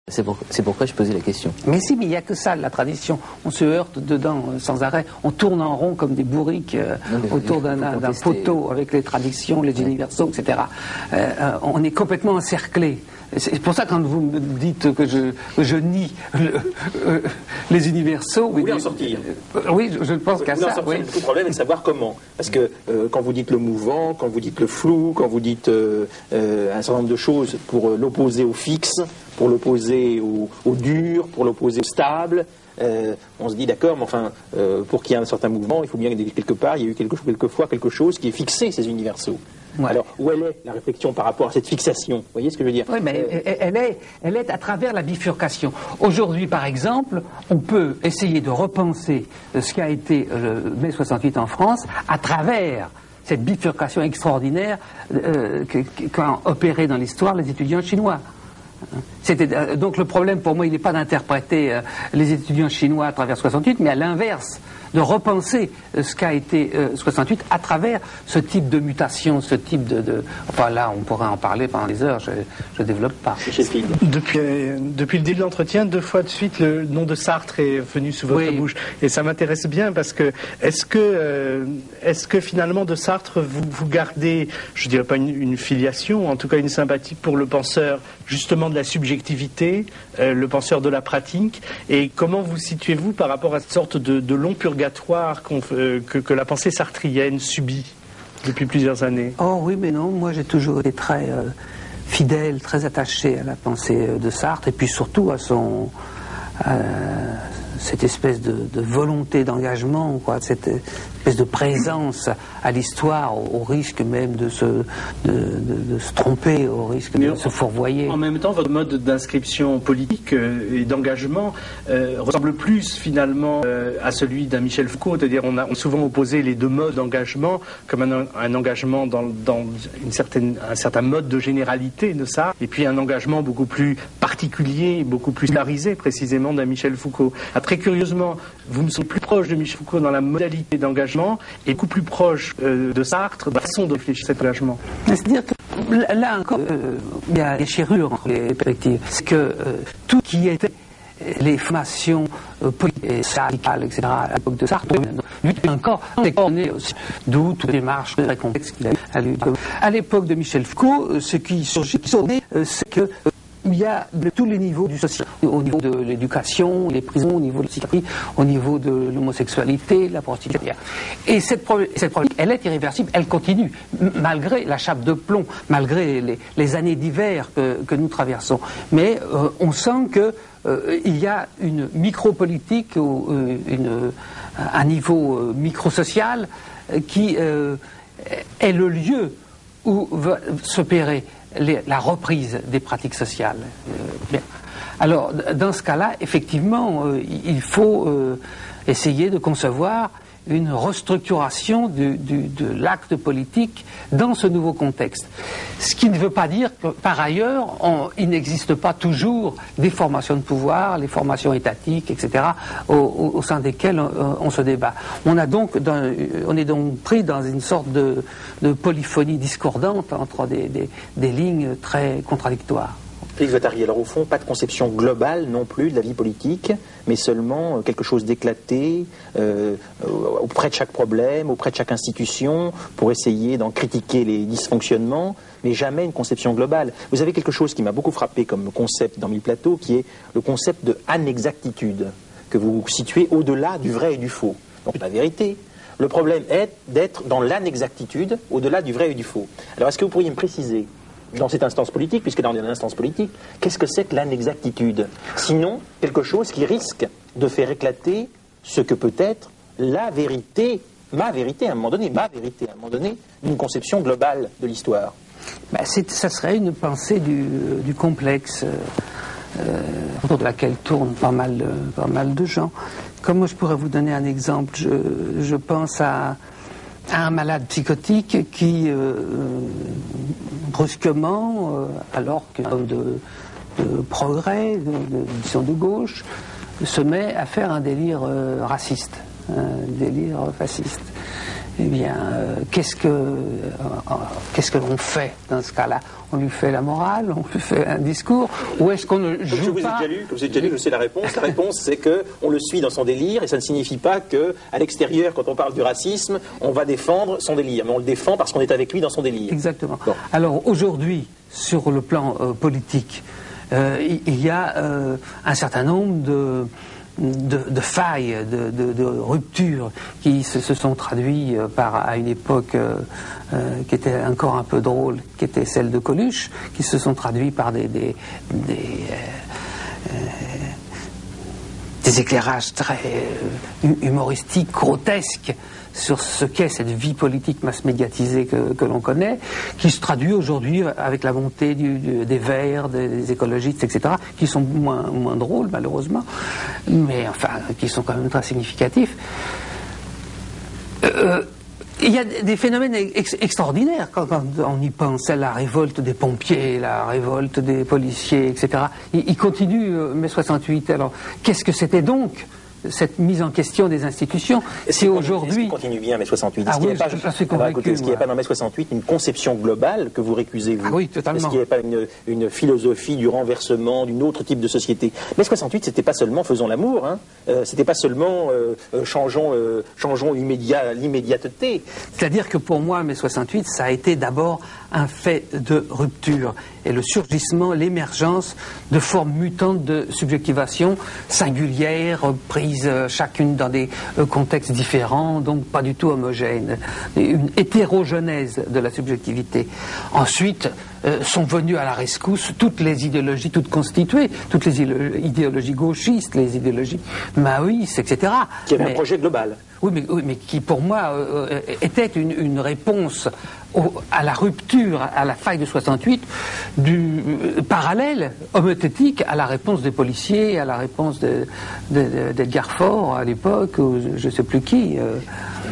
C'est pourquoi je posais la question. Mais si, mais il n'y a que ça, la tradition. On se heurte dedans sans arrêt. On tourne en rond comme des bourriques autour d'un poteau avec les traditions, les universaux, etc. On est complètement encerclé. C'est pour ça quand vous me dites que je nie les universaux... Vous voulez en sortir? Oui, je pense qu'à ça. Oui. Le problème est de savoir comment. Parce que quand vous dites le mouvant, quand vous dites le flou, quand vous dites un certain nombre de choses pour l'opposer au fixe, pour l'opposer au dur, pour l'opposer au stable, on se dit d'accord, mais enfin, pour qu'il y ait un certain mouvement, il faut bien que quelque part, il y a eu quelquefois quelque chose qui ait fixé ces universaux. Ouais. Alors, où elle est la réflexion par rapport à cette fixation? Vous voyez ce que je veux dire? Oui, mais elle est à travers la bifurcation. Aujourd'hui, par exemple, on peut essayer de repenser ce qui a été mai 68 en France à travers cette bifurcation extraordinaire qu'ont opéré dans l'histoire les étudiants chinois. Donc le problème pour moi, il n'est pas d'interpréter les étudiants chinois à travers 68, mais à l'inverse, de repenser ce qu'a été 68 à travers ce type de mutation, ce type Enfin là, on pourrait en parler pendant des heures, je ne développe pas. Depuis le début de l'entretien, 2 fois de suite, le nom de Sartre est venu sous votre bouche. Et ça m'intéresse bien parce que, est-ce que finalement de Sartre, vous gardez, je ne dirais pas une filiation, en tout cas une sympathie pour le penseur justement de la subjectivité, le penseur de la pratique, et comment vous situez-vous par rapport à cette sorte de long purgatoire que la pensée sartrienne subit depuis plusieurs années? Oh oui, mais non, moi j'ai toujours été très fidèle, très attaché à la pensée de Sartre, et puis surtout à cette espèce de volonté d'engagement, cette espèce de présence à l'histoire, au risque même de se tromper, au risque de se fourvoyer. En même temps, votre mode d'inscription politique et d'engagement ressemble plus finalement à celui d'un Michel Foucault, c'est-à-dire on a souvent opposé les deux modes d'engagement comme un engagement dans un certain mode de généralité de ça, et puis un engagement beaucoup plus particulier, beaucoup plus polarisé précisément d'un Michel Foucault. Très curieusement, vous me semblez plus proche de Michel Foucault dans la modalité d'engagement et beaucoup plus proche de Sartre dans la façon de réfléchir à cet engagement. C'est-à-dire que là encore, il y a des déchirures entre les perspectives. C'est que tout qui était les formations politiques, syndicales, etc., à l'époque de Sartre, lui encore, on est aussi, d'où toutes les démarches très complexes qu'il a eues. À l'époque de Michel Foucault, ce qui surgit, c'est que il y a de tous les niveaux du social, au niveau de l'éducation, les prisons, au niveau de la psychiatrie, au niveau de l'homosexualité, la prostitution. Et cette problématique, elle est irréversible, elle continue, malgré la chape de plomb, malgré les années d'hiver que nous traversons. Mais on sent que il y a une micropolitique, un niveau microsocial qui est le lieu où va s'opérer la reprise des pratiques sociales. Bien. Alors, dans ce cas-là, effectivement, il faut essayer de concevoir une restructuration de l'acte politique dans ce nouveau contexte. Ce qui ne veut pas dire que, par ailleurs, il n'existe pas toujours des formations de pouvoir, les formations étatiques, etc., au sein desquelles on se débat. On est donc pris dans une sorte de polyphonie discordante entre des lignes très contradictoires. Félix Guattari, alors au fond, pas de conception globale non plus de la vie politique, mais seulement quelque chose d'éclaté auprès de chaque problème, auprès de chaque institution, pour essayer d'en critiquer les dysfonctionnements, mais jamais une conception globale. Vous avez quelque chose qui m'a beaucoup frappé comme concept dans Mille Plateaux, qui est le concept de anexactitude, que vous situez au-delà du vrai et du faux. Donc la vérité. Le problème est d'être dans l'anexactitude, au-delà du vrai et du faux. Alors est-ce que vous pourriez me préciser, dans cette instance politique, puisque dans une instance politique, qu'est-ce que c'est que l'anexactitude? Sinon, quelque chose qui risque de faire éclater ce que peut être la vérité, ma vérité à un moment donné, d'une conception globale de l'histoire. Ça serait une pensée du complexe autour de laquelle tournent pas mal de gens. Comme je pourrais vous donner un exemple, je pense à un malade psychotique qui, brusquement, alors qu'un homme de progrès, disons de gauche, se met à faire un délire raciste, un délire fasciste. eh bien, qu'est-ce que l'on fait dans ce cas-là? On lui fait la morale, on lui fait un discours, ou est-ce qu'on ne joue Comme je vous ai déjà lu, je sais la réponse. La réponse, c'est qu'on le suit dans son délire, et ça ne signifie pas qu'à l'extérieur, quand on parle du racisme, on va défendre son délire. Mais on le défend parce qu'on est avec lui dans son délire. Exactement. Bon. Alors, aujourd'hui, sur le plan politique, il y a un certain nombre de failles, de ruptures qui se sont traduits à une époque qui était encore un peu drôle, qui était celle de Coluche, qui se sont traduits par des éclairages très humoristiques, grotesques, sur ce qu'est cette vie politique mass médiatisée que l'on connaît, qui se traduit aujourd'hui avec la montée des Verts, des écologistes, etc., qui sont moins drôles, malheureusement, mais enfin, qui sont quand même très significatifs. Il y a des phénomènes extraordinaires quand on y pense, la révolte des pompiers, la révolte des policiers, etc. Il continue mai 68. Alors, qu'est-ce que c'était donc cette mise en question des institutions? C'est aujourd'hui. Est-ce qu'il continue bien mai 68? Ah oui, je suis convaincu. Est-ce qu'il n'y a pas dans mai 68 une conception globale que vous récusez, vous? Ah oui, totalement. Est-ce qu'il n'y a pas une philosophie du renversement, d'une autre type de société? Mai 68, c'était pas seulement faisons l'amour, hein. C'était pas seulement changeons l'immédiateté. C'est-à-dire que pour moi, mai 68, ça a été d'abord un fait de rupture et le surgissement, l'émergence de formes mutantes de subjectivation singulières, prises chacune dans des contextes différents, donc pas du tout homogènes, une hétérogenèse de la subjectivité. Ensuite, sont venues à la rescousse toutes les idéologies toutes constituées, toutes les idéologies gauchistes, les idéologies maoïstes, etc. Qui avait un projet global. Oui, mais qui pour moi était une réponse à la rupture, à la faille de 68, du parallèle homothétique à la réponse des policiers, à la réponse d'Edgar Faure à l'époque, ou je ne sais plus qui.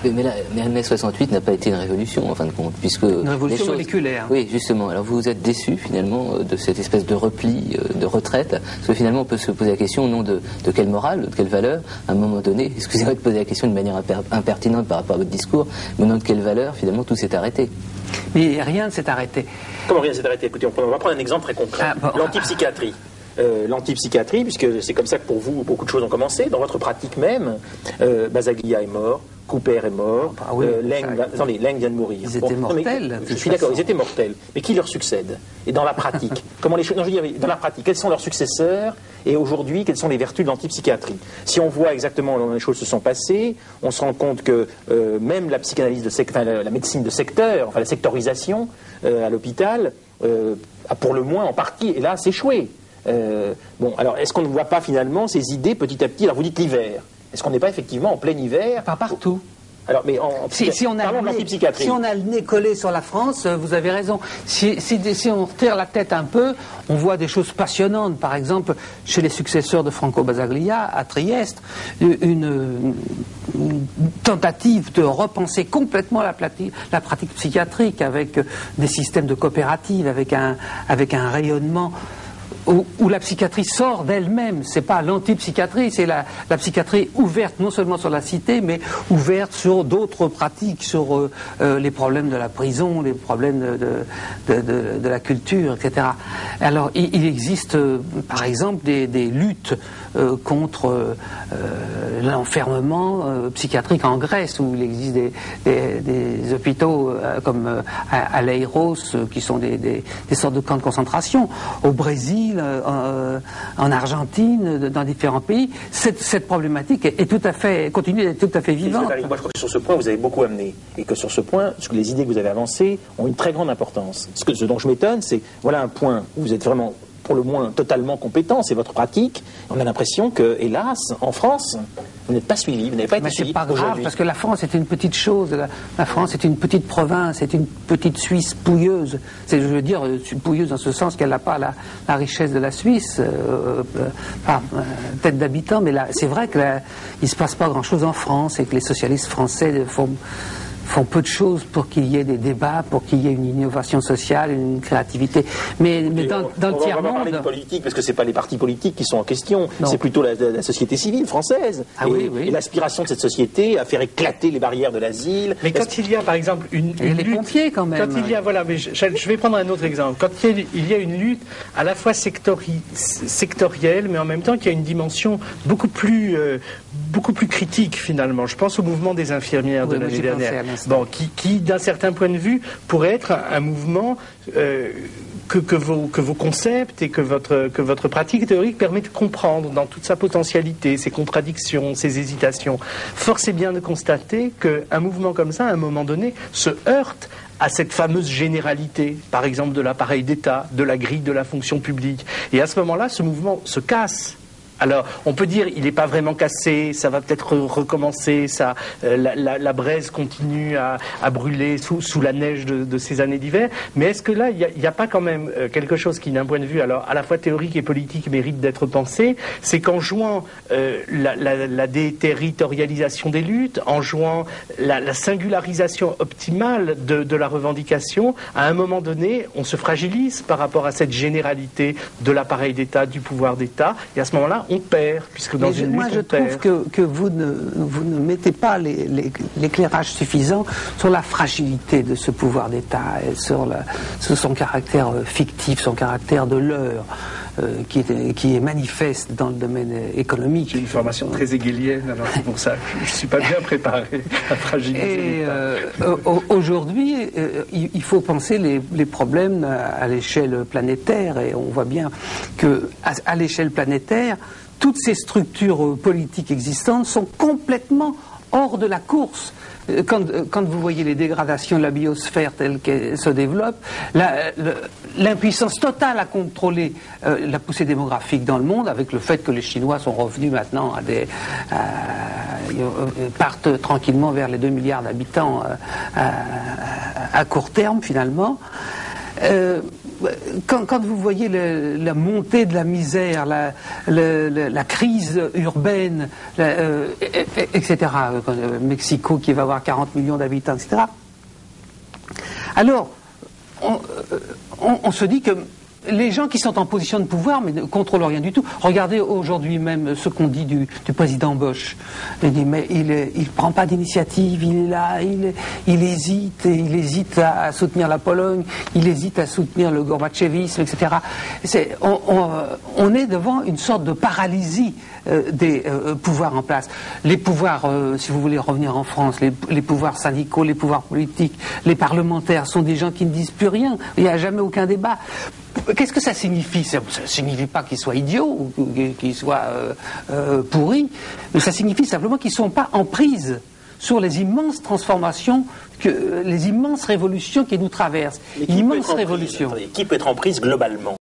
Mais mai 68 n'a pas été une révolution, en fin de compte, puisque... Une révolution moléculaire. Oui, justement. Alors vous êtes déçu, finalement, de cette espèce de repli, de retraite, parce que finalement, on peut se poser la question, au nom de quelle morale, de quelle valeur, à un moment donné, excusez-moi de poser la question de manière impertinente par rapport à votre discours, mais au nom de quelle valeur, finalement, tout s'est arrêté. Mais rien ne s'est arrêté. Comment rien ne s'est arrêté? Écoutez, on va prendre un exemple très concret. L'antipsychiatrie. L'antipsychiatrie, puisque c'est comme ça que pour vous, beaucoup de choses ont commencé. Dans votre pratique même, Basaglia est mort, Cooper est mort, Laing vient de mourir. Ils étaient mortels. Je suis d'accord, ils étaient mortels. Mais qui leur succède? Et dans la pratique, comment les choses, non, je veux dire, dans la pratique, quels sont leurs successeurs? Et aujourd'hui, quelles sont les vertus de l'antipsychiatrie? Si on voit exactement comment les choses se sont passées, on se rend compte que même la psychanalyse la médecine de secteur, enfin la sectorisation à l'hôpital, a pour le moins en partie, hélas, échoué. Bon, alors est-ce qu'on ne voit pas finalement ces idées petit à petit? Alors vous dites l'hiver. Est-ce qu'on n'est pas effectivement en plein hiver? Pas partout. Alors, mais si on a le nez collé sur la France, vous avez raison. Si on retire la tête un peu, on voit des choses passionnantes. Par exemple, chez les successeurs de Franco Basaglia, à Trieste, une tentative de repenser complètement la pratique psychiatrique avec des systèmes de coopératives, avec un rayonnement où la psychiatrie sort d'elle-même. C'est pas l'antipsychiatrie, c'est la psychiatrie ouverte non seulement sur la cité, mais ouverte sur d'autres pratiques, sur les problèmes de la prison, les problèmes de la culture, etc. Alors, il existe, par exemple, des luttes contre l'enfermement psychiatrique en Grèce, où il existe des hôpitaux comme à Leiros, qui sont des sortes de camps de concentration. Au Brésil, en Argentine, dans différents pays, cette problématique continue d'être tout à fait vivante. Moi, je crois que sur ce point, vous avez beaucoup amené, et que sur ce point, les idées que vous avez avancées ont une très grande importance. Ce dont je m'étonne, c'est, voilà un point où vous êtes vraiment, pour le moins, totalement compétent, c'est votre pratique. On a l'impression que, hélas, en France, vous n'êtes pas suivi, vous n'avez pas été suivi. Mais c'est pas grave, parce que la France est une petite chose. La France est une petite province, c'est une petite Suisse pouilleuse. Je veux dire, pouilleuse dans ce sens qu'elle n'a pas la richesse de la Suisse, tête d'habitant, mais là, c'est vrai qu'il ne se passe pas grand-chose en France et que les socialistes français font peu de choses pour qu'il y ait des débats, pour qu'il y ait une innovation sociale, une créativité. Mais dans le tiers-monde... On va parler de politique, parce que c'est pas les partis politiques qui sont en question, c'est plutôt la société civile française. Et l'aspiration de cette société à faire éclater les barrières de l'asile. Mais quand il y a, par exemple, une les lutte... pompiers, quand même. Quand il y a, voilà, mais je vais prendre un autre exemple. Quand il y a une lutte à la fois sectorielle, mais en même temps qu'il y a une dimension beaucoup plus critique, finalement. Je pense au mouvement des infirmières de l'année dernière. Bon, qui d'un certain point de vue, pourrait être un mouvement que vos concepts et que votre pratique théorique permet de comprendre dans toute sa potentialité, ses contradictions, ses hésitations. Force est bien de constater qu'un mouvement comme ça, à un moment donné, se heurte à cette fameuse généralité, par exemple de l'appareil d'État, de la grille de la fonction publique. Et à ce moment-là, ce mouvement se casse. Alors, on peut dire il n'est pas vraiment cassé, ça va peut-être recommencer, la braise continue à brûler sous la neige de ces années d'hiver, mais est-ce que là, il n'y a pas quand même quelque chose qui, d'un point de vue alors à la fois théorique et politique, mérite d'être pensé, c'est qu'en jouant la déterritorialisation des luttes, en jouant la singularisation optimale de la revendication, à un moment donné, on se fragilise par rapport à cette généralité de l'appareil d'État, du pouvoir d'État, et à ce moment-là, on perd, puisque dans une lutte, moi, je trouve que vous ne mettez pas l'éclairage suffisant sur la fragilité de ce pouvoir d'État, et sur son caractère fictif, son caractère de leurre, qui est manifeste dans le domaine économique. J'ai une formation très hegelienne, alors c'est pour ça que je ne suis pas bien préparé à fragiliser l'État. Aujourd'hui, il faut penser les problèmes à l'échelle planétaire, et on voit bien qu'à l'échelle planétaire, toutes ces structures politiques existantes sont complètement hors de la course. Quand vous voyez les dégradations de la biosphère telles qu'elles se développent, l'impuissance totale à contrôler la poussée démographique dans le monde, avec le fait que les Chinois sont revenus maintenant partent tranquillement vers les 2 milliards d'habitants à court terme finalement. Quand vous voyez la montée de la misère, la crise urbaine, etc., Mexico qui va avoir 40 millions d'habitants, etc., alors on se dit que les gens qui sont en position de pouvoir mais ne contrôlent rien du tout. Regardez aujourd'hui même ce qu'on dit du président Bosch. Il dit mais il prend pas d'initiative, il est là, il hésite à soutenir la Pologne, il hésite à soutenir le gorbatchevisme, etc. On est devant une sorte de paralysie des pouvoirs en place. Les pouvoirs, si vous voulez revenir en France, les pouvoirs syndicaux, les pouvoirs politiques, les parlementaires sont des gens qui ne disent plus rien. Il n'y a jamais aucun débat. Qu'est-ce que ça signifie? Ça ne signifie pas qu'ils soient idiots ou qu'ils soient pourris, mais ça signifie simplement qu'ils ne sont pas en prise sur les immenses transformations, les immenses révolutions qui nous traversent. Qui peut être en prise globalement?